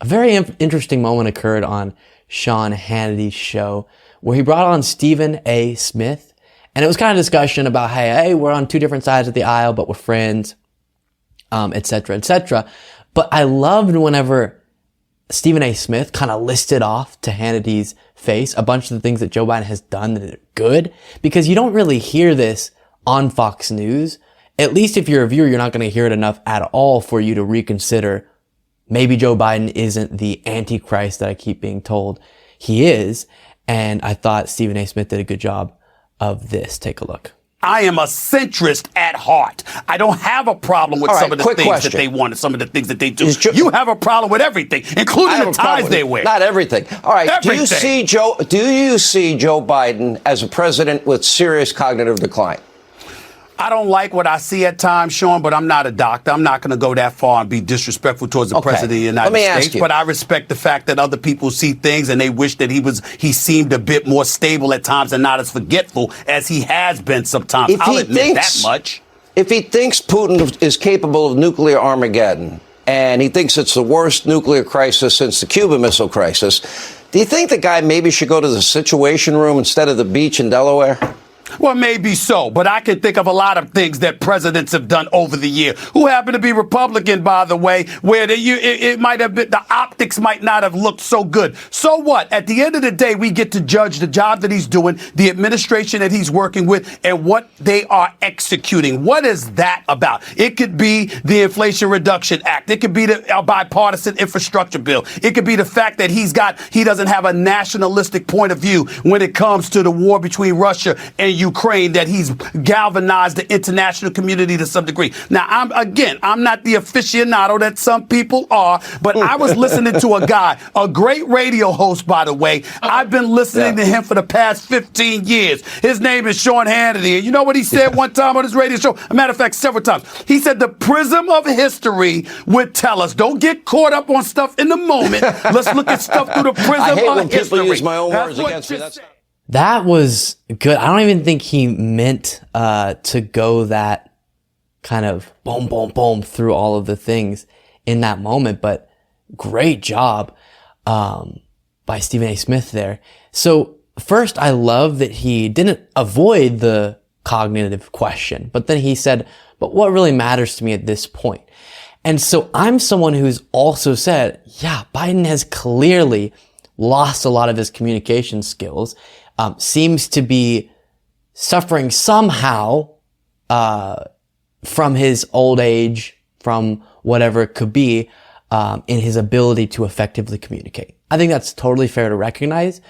a very interesting moment occurred on Sean Hannity's show where he brought on Stephen A. Smith. And it was kind of discussion about, hey, we're on two different sides of the aisle, but we're friends, et cetera, et cetera. But I loved whenever Stephen A. Smith kind of listed off to Hannity's face a bunch of the things that Joe Biden has done that are good, because you don't really hear this on Fox News. At least if you're a viewer, you're not going to hear it enough at all for you to reconsider maybe Joe Biden isn't the antichrist that I keep being told he is. And I thought Stephen A. Smith did a good job of this. Take a look. I am a centrist at heart. I don't have a problem with some of the things that they want and some of the things that they do. You have a problem with everything, including the ties they wear. Not everything. All right. Everything. Do you see Joe Biden as a president with serious cognitive decline? I don't like what I see at times, Sean, but I'm not a doctor. I'm not going to go that far and be disrespectful towards the president of the United States. But I respect the fact that other people see things and they wish that he seemed a bit more stable at times and not as forgetful as he has been sometimes. I'll admit that much. If he thinks Putin is capable of nuclear Armageddon and he thinks it's the worst nuclear crisis since the Cuban Missile Crisis, do you think the guy maybe should go to the Situation Room instead of the beach in Delaware? Well, maybe so, but I can think of a lot of things that presidents have done over the year, who happen to be Republican, by the way, where it might have been, the optics might not have looked so good. So what? At the end of the day, we get to judge the job that he's doing, the administration that he's working with, and what they are executing. What is that about? It could be the Inflation Reduction Act. It could be the bipartisan infrastructure bill. It could be the fact that he doesn't have a nationalistic point of view when it comes to the war between Russia and Ukraine, that he's galvanized the international community to some degree. Now, I'm not the aficionado that some people are, but I was listening to a guy, a great radio host, by the way. I've been listening to him for the past 15 years. His name is Sean Hannity. And you know what he said one time on his radio show? A matter of fact, several times. He said the prism of history would tell us, don't get caught up on stuff in the moment. Let's look at stuff through the prism of history. I hate when people use my own words against me. That was good. I don't even think he meant to go that kind of boom, boom, boom through all of the things in that moment, but great job by Stephen A. Smith there. So first, I love that he didn't avoid the cognitive question, but then he said, but what really matters to me at this point? And so I'm someone who's also said, yeah, Biden has clearly lost a lot of his communication skills. Seems to be suffering somehow from his old age, from whatever it could be, in his ability to effectively communicate. I think that's totally fair to recognize.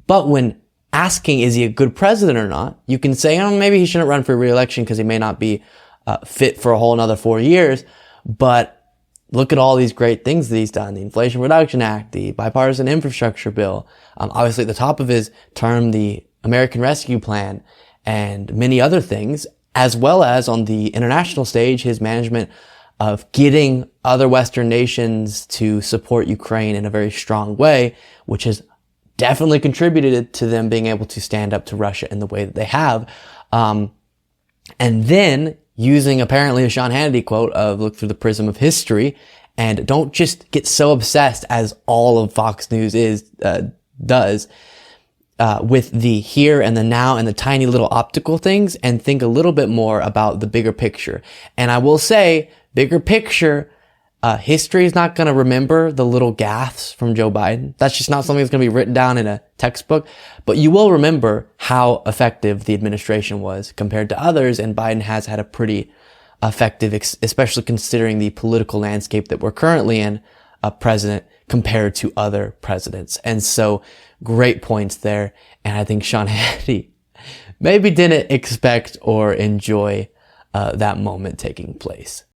But when asking, is he a good president or not, you can say, oh, maybe he shouldn't run for re-election because he may not be fit for a whole another 4 years. But look at all these great things that he's done. The Inflation Reduction Act, the bipartisan infrastructure bill, obviously at the top of his term, the American Rescue Plan, and many other things, as well as on the international stage, his management of getting other Western nations to support Ukraine in a very strong way, which has definitely contributed to them being able to stand up to Russia in the way that they have. And then using apparently a Sean Hannity quote of look through the prism of history and don't just get so obsessed as all of Fox News does with the here and the now and the tiny little optical things, and think a little bit more about the bigger picture. And I will say, bigger picture, history is not going to remember the little gaffes from Joe Biden. That's just not something that's going to be written down in a textbook. But you will remember how effective the administration was compared to others. And Biden has had a pretty effective, especially considering the political landscape that we're currently in, president compared to other presidents. And so great points there. And I think Sean Hannity maybe didn't expect or enjoy that moment taking place.